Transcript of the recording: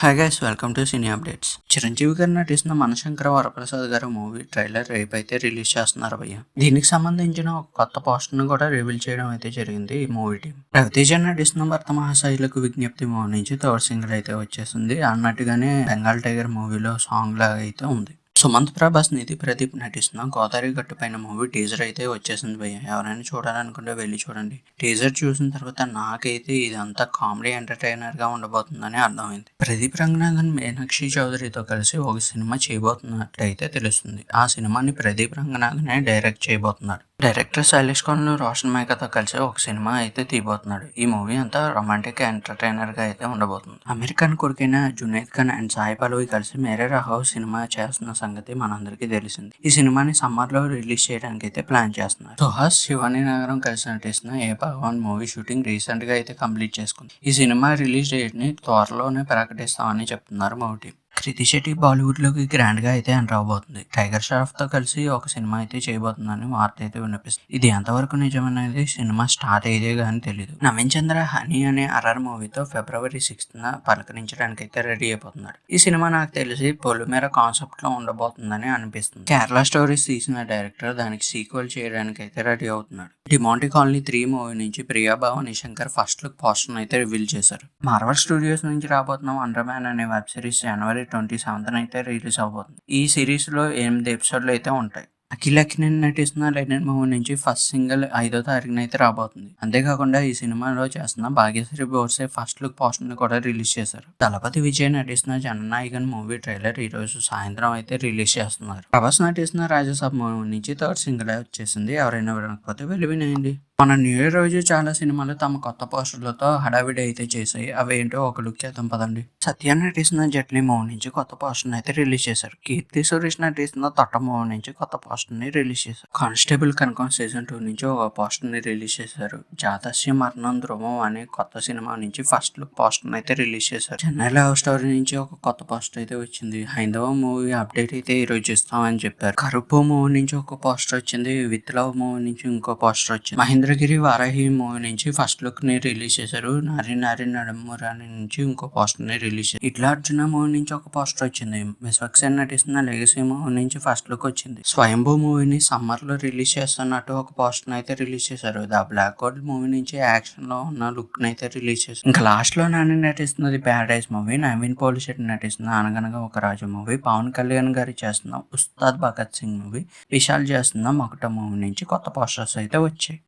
Hi guys, welcome to cine updates. Chiranjeevi గారు నటిస్తున్న మనశంకర వరప్రసాద్ గారు మూవీ ట్రైలర్ రేపైతే రిలీజ్ చేస్తున్నారు భయ్య. దీనికి సంబంధించిన ఒక కొత్త పోస్టర్ ను కూడా రివీల్ చేయడం అయితే జరిగింది ఈ మూవీ టీం. రవితేజ నటిస్తున్న భర్త మహాశైలకు విజ్ఞప్తి మూవీ నుంచి థర్డ్ సింగిల్ అయితే వచ్చేసింది. అన్నట్టుగానే బెంగాల్ టైగర్ మూవీలో సాంగ్ లాగా అయితే ఉంది. సుమంత్ ప్రభాస్, నిధి ప్రదీప్ నటిస్తున్న గోదావరి గట్టు పైన మూవీ టీజర్ అయితే వచ్చేసింది భయ్య. ఎవరైనా చూడాలనుకుంటే వెళ్ళి చూడండి. టీజర్ చూసిన తర్వాత నాకైతే ఇదంతా కామెడీ ఎంటర్టైనర్ గా ఉండబోతుందని అర్థమైంది. ప్రదీప్ రంగనాథన్, మీనాక్షి చౌదరితో కలిసి ఒక సినిమా చేయబోతున్నట్లయితే తెలుస్తుంది. ఆ సినిమాని ప్రదీప్ రంగనాథనే డైరెక్ట్ చేయబోతున్నాడు. డైరెక్టర్ శైలేష్ ఖాన్, రోషన్ మేకతో కలిసి ఒక సినిమా అయితే తీయబోతున్నాడు. ఈ మూవీ అంతా రొమాంటిక్ ఎంటర్టైనర్ గా అయితే ఉండబోతుంది. అమెరికన్ కొడుకైన జునైద్ ఖాన్ అండ్ సాయి పల్లవి కలిసి మేరే రహో సినిమా చేస్తున్న సంగతి మనందరికీ తెలిసింది. ఈ సినిమాని సమ్మర్ లో రిలీజ్ చేయడానికి అయితే ప్లాన్ చేస్తున్నారు. సుహాస్, శివాని నగరం కలిసి నటిస్తున్న ఏ భగవాన్ మూవీ షూటింగ్ రీసెంట్ గా అయితే కంప్లీట్ చేసుకుంది. ఈ సినిమా రిలీజ్ డేట్ ని త్వరలోనే ప్రకటిస్తామని చెప్తున్నారు మూవీ టీం. కృతి శెట్టి బాలీవుడ్ లోకి గ్రాండ్ గా అయితే ఎంటర్ అవబోతుంది. టైగర్ ష్రాఫ్ తో కలిసి ఒక సినిమా అయితే చేయబోతుందని వార్త అయితే వినిపిస్తుంది. ఇది ఎంతవరకు నిజమనేది సినిమా స్టార్ట్ అయ్యేదే గానీ తెలియదు. నవీన్ చంద్ర హనీ అనే అర్రర్ మూవీతో ఫిబ్రవరి 6th పలకరించడానికి అయితే రెడీ అయిపోతున్నాడు. ఈ సినిమా నాకు తెలిసి పొలిమేర కాన్సెప్ట్ లో ఉండబోతుందని అనిపిస్తుంది. కేరళ స్టోరీస్ తీసిన డైరెక్టర్ దానికి సీక్వెల్ చేయడానికి అయితే రెడీ అవుతున్నాడు. డిమాంటి కాలనీ 3 మూవీ నుంచి Priya Bhavani Shankar first look poster అయితే రివీల్ చేశారు. మార్వల్ స్టూడియోస్ నుంచి రాబోతున్న వండర్ మ్యాన్ అనే వెబ్ సిరీస్ జనవరి 27th అయితే రిలీజ్ అవబోతుంది. ఈ సిరీస్ లో 8 ఎపిసోడ్లు అయితే ఉంటాయి. అఖిల్ అక్కినేని నటిస్తున్న లెనిన్ మూవీ నుంచి ఫస్ట్ సింగిల్ 5వ తారీఖున అయితే రాబోతుంది. అంతేకాకుండా ఈ సినిమాలో చేస్తున్న Bhagyashri Borse first look poster ని కూడా రిలీజ్ చేశారు. దళపతి విజయ్ నటిస్తున్న జననాయకన్ మూవీ ట్రైలర్ ఈ రోజు సాయంత్రం అయితే రిలీజ్ చేస్తున్నారు. ప్రభాస్ నటిస్తున్న రాజసాబ్ మూవీ నుంచి థర్డ్ సింగిల్ వచ్చేసింది. ఎవరైనా వినకపోతే వెళ్ళి వినేయండి. మన న్యూ ఇయర్ రోజు చాలా సినిమాలు తమ కొత్త పోస్టర్లతో హడావిడి అయితే చేశాయి. అవేంటో ఒక లుక్ చేద్దాం పదండి. సత్య నటిస్తున్న జట్లీ మూవీ నుంచి కొత్త పోస్టర్ అయితే రిలీజ్ చేశారు. కీర్తి సురేష్ నటిస్తున్న తొట్ట మూవీ నుంచి కొత్త పోస్టర్ ని రిలీజ్ చేశారు. కానిస్టేబుల్ కనకం సీజన్ 2 నుంచి ఒక పోస్టర్ ని రిలీజ్ చేశారు. జాతస్య మరణం ధ్రువం అనే కొత్త సినిమా నుంచి ఫస్ట్ లుక్ పోస్టర్ అయితే రిలీజ్ చేశారు. చెన్నై లవ్ స్టోరీ నుంచి ఒక కొత్త పోస్టర్ అయితే వచ్చింది. హైందవ మూవీ అప్డేట్ అయితే ఈ రోజు ఇస్తామని చెప్పారు. కరుపు మూవీ నుంచి ఒక పోస్టర్ వచ్చింది. విత్ లవ్ మూవీ నుంచి ఇంకో పోస్టర్ వచ్చింది. మహేంద్రగిరి వారాహి మూవీ నుంచి ఫస్ట్ లుక్ ని రిలీజ్ చేశారు. నారి నారి నడుమురాని నుంచి ఇంకో పోస్టర్ ని రిలీజ్ చేశారు. ఇట్లా అర్జున మూవీ నుంచి ఒక పోస్టర్ వచ్చింది. విశ్వక్సేన్ నటిస్తున్న లెగసీ మూవీ నుంచి ఫస్ట్ లుక్ వచ్చింది. స్వయంభూ మూవీని సమ్మర్ లో రిలీజ్ చేస్తున్నట్టు ఒక పోస్టర్ అయితే రిలీజ్ చేశారు. ద బ్లాక్ గోల్డ్ మూవీ నుంచి యాక్షన్ లో ఉన్న లుక్ అయితే రిలీజ్ చేశారు. ఇంకా లాస్ట్ లో నాని నటిస్తున్నది ప్యారడైజ్ మూవీ, నవీన్ పోలిశెట్టి నటిస్తున్న అనగనగా ఒక రాజు మూవీ, పవన్ కళ్యాణ్ గారి చేస్తున్న ఉస్తాద్ భగత్ సింగ్ మూవీ, విశాల్ చేస్తున్న మకుట మూవీ నుంచి కొత్త పోస్టర్స్ అయితే వచ్చాయి.